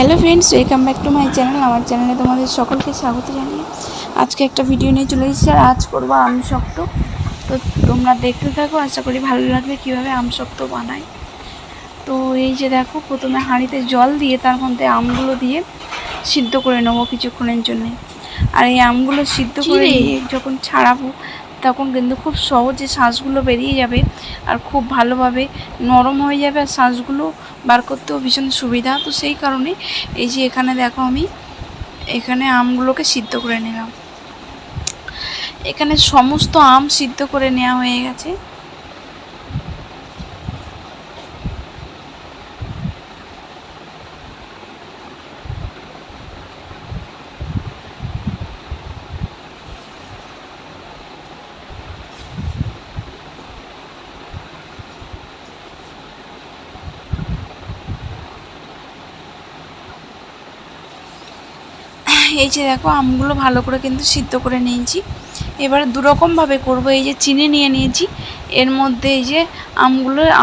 Hello friends, welcome back to my channel. আমার চ্যানেলে তোমাদের সকলকে স্বাগত জানিয়ে আজকে একটা ভিডিও নিয়ে চলে এসেছি। আর আজ করবো আমশক্ত। তো তোমরা দেখতে থাকো, আশা করি ভালো লাগবে কীভাবে আমশক্ত বানাই। তো এই যে দেখো, প্রথমে হাঁড়িতে জল দিয়ে তার মধ্যে আমগুলো দিয়ে সিদ্ধ করে নেবো কিছুক্ষণের জন্যে। আর এই আমগুলো সিদ্ধ করে নিয়ে যখন ছাড়াবো তখন কিন্তু খুব সহজে শাঁসগুলো বেরিয়ে যাবে আর খুব ভালোভাবে নরম হয়ে যাবে, আর শাঁসগুলো বার করতেও ভীষণ সুবিধা। তো সেই কারণে এই যে এখানে দেখো, আমি এখানে আমগুলোকে সিদ্ধ করে নিলাম। এখানে সমস্ত আম সিদ্ধ করে নেওয়া হয়ে গেছে। এই যে দেখো, আমগুলো ভালো করে কিন্তু সিদ্ধ করে নিয়েছি। এবারে দুরকমভাবে করব। এই যে চিনি নিয়ে নিয়েছি, এর মধ্যে এই যে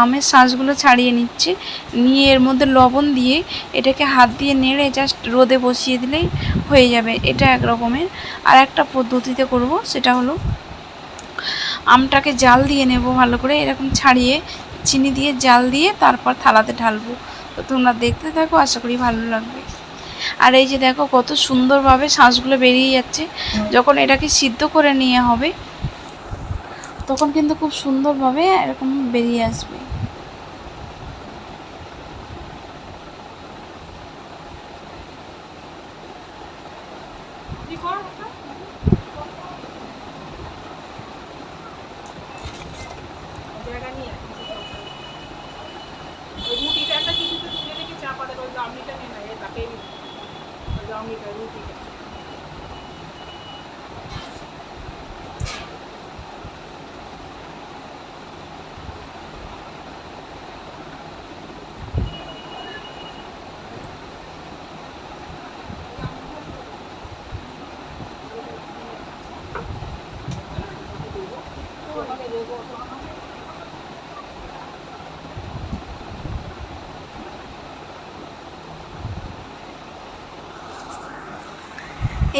আমের শাঁসগুলো ছাড়িয়ে নিচ্ছে, নিয়ে এর মধ্যে লবণ দিয়ে এটাকে হাত দিয়ে নেড়ে জাস্ট রোদে বসিয়ে দিলেই হয়ে যাবে। এটা এক রকমের। আর একটা পদ্ধতিতে করব, সেটা হলো আমটাকে জাল দিয়ে নেব ভালো করে, এরকম ছাড়িয়ে চিনি দিয়ে জাল দিয়ে তারপর থালাতে ঢালবো। তো তোমরা দেখতে থাকো, আশা করি ভালো লাগবে। আর এই যে দেখো, কত সুন্দরভাবে শাঁসগুলো বেরিয়ে যাচ্ছে। যখন এটাকে সিদ্ধ করে নিয়ে হবে তখন কিন্তু খুব সুন্দরভাবে এরকম বেরিয়ে আসবে।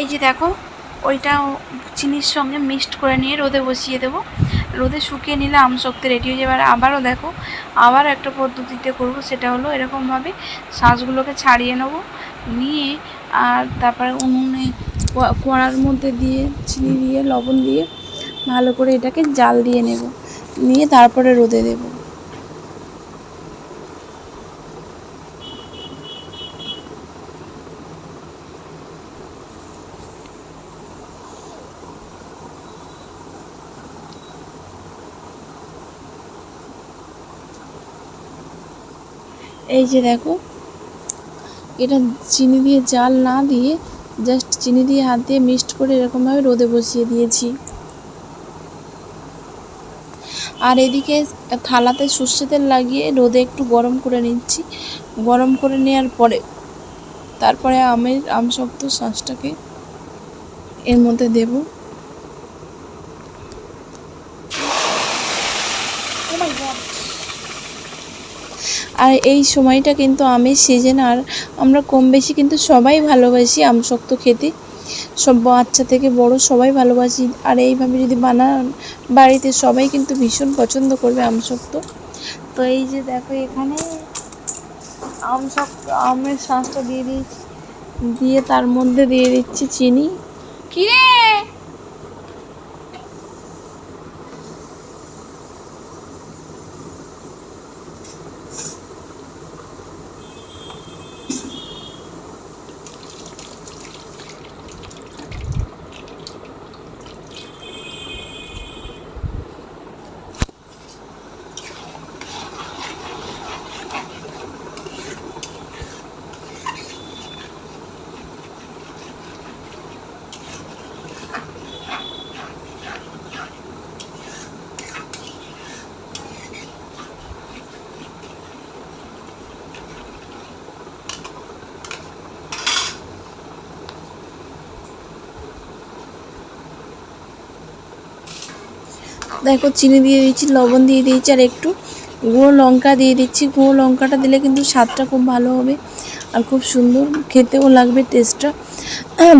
এই যে দেখো, ওইটা চিনির সঙ্গে মিক্সড করে নিয়ে রোদে বসিয়ে দেবো। রোদে শুকিয়ে নিলে আমশক্ত রেডি হয়ে যাবে। আর আবারও দেখো, আবার একটা পদ্ধতিতে করব, সেটা হলো এরকমভাবে শাঁসগুলোকে ছাড়িয়ে নেব, নিয়ে আর তারপরে উনুনে কড়ার মধ্যে দিয়ে চিনি দিয়ে লবণ দিয়ে ভালো করে এটাকে জাল দিয়ে নেব, নিয়ে তারপরে রোদে দেব। এই যে দেখো, এটা চিনি দিয়ে জাল না দিয়ে জাস্ট চিনি দিয়ে হাত দিয়ে মিক্সড করে এরকমভাবে রোদে বসিয়ে দিয়েছি। আর এদিকে থালাতে সর্ষে তেল লাগিয়ে রোদে একটু গরম করে নিচ্ছি। গরম করে নেওয়ার পরে তারপরে আমশক্ত শাঁসটাকে এর মধ্যে দেব। আর এই সময়টা কিন্তু আমের সিজন, আর আমরা কম বেশি কিন্তু সবাই ভালোবাসি আমশক্ত খেতে। সব বাচ্চা থেকে বড় সবাই ভালোবাসি। আর এইভাবে যদি বানান বাড়িতে, সবাই কিন্তু ভীষণ পছন্দ করবে আমশক্ত। তো এই যে দেখো, এখানে আমের শাঁসটা দিয়ে দিয়েছি, দিয়ে তার মধ্যে দিয়ে দিচ্ছি চিনি। কি রে? দেখো, চিনি দিয়ে দিচ্ছি, লবণ দিয়ে দিয়েছি, আর একটু গুঁড়ো লঙ্কা দিয়ে দিচ্ছি। গুঁড়ো লঙ্কাটা দিলে কিন্তু স্বাদটা খুব ভালো হবে। আর খুব সুন্দর খেতেও লাগবে টেস্টটা।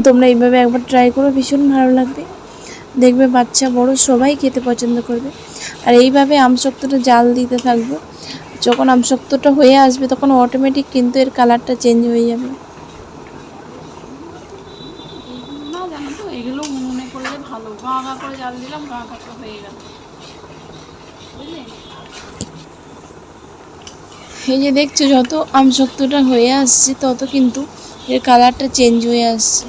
তোমরা এইভাবে একবার ট্রাই করো, ভীষণ ভালো লাগবে। দেখবে বাচ্চা বড় সবাই খেতে পছন্দ করবে। আর এইভাবে আমসত্ত্বটা জাল দিতে থাকবে। যখন আমসত্ত্বটা হয়ে আসবে তখন অটোমেটিক কিন্তু এর কালারটা চেঞ্জ হয়ে যাবে। না জানো তো, এগুলো মনে করলে ভালো, গা গা করে জাল দিলাম, গা গা করে হয়ে গেল, বুঝলে? এই যে দেখছো, যত আমসত্ত্বটা হয়ে আসছে তত কিন্তু এর কালারটা চেঞ্জ হয়ে আসছে।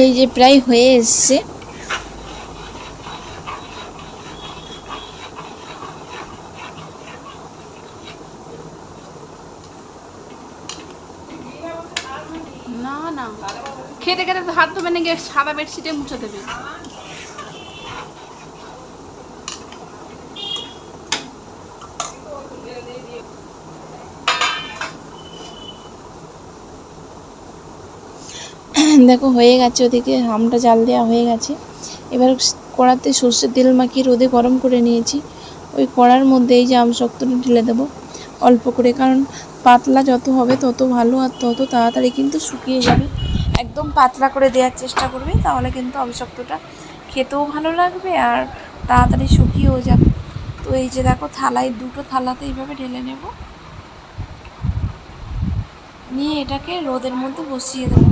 এই যে প্রায় হয়ে এসছে। না না, খেতে খেতে তো হাত ধোবে না, গিয়ে সাদা বেডশিটে মুছে দেবে। দেখো হয়ে গেছে, ওদিকে আমটা জাল দেওয়া হয়ে গেছে। এবার কড়াতে সর্ষের তেল মাখিয়ে রোদে গরম করে নিয়েছি। ওই কড়ার মধ্যে এই যে আমসত্ত্বটা ঢেলে দেবো অল্প করে, কারণ পাতলা যত হবে তত ভালো, আর তত তাড়াতাড়ি কিন্তু শুকিয়ে যাবে। একদম পাতলা করে দেওয়ার চেষ্টা করবে, তাহলে কিন্তু আমসত্ত্বটা খেতেও ভালো লাগবে আর তাড়াতাড়ি শুকিয়েও যাবে। তো এই যে দেখো থালায়, দুটো থালাতে এইভাবে ঢেলে নেব, নিয়ে এটাকে রোদের মধ্যে বসিয়ে দেবো।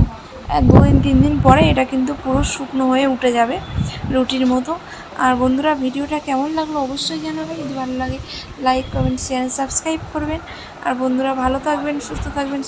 2-3 দিন পরে এটা কিন্তু পুরো শুকনো হয়ে উঠে যাবে রুটির মতো। আর বন্ধুরা, ভিডিওটা কেমন লাগলো অবশ্যই জানাবে। যদি ভালো লাগে লাইক, কমেন্ট, শেয়ার, সাবস্ক্রাইব করবেন। আর বন্ধুরা ভালো থাকবেন, সুস্থ থাকবেন।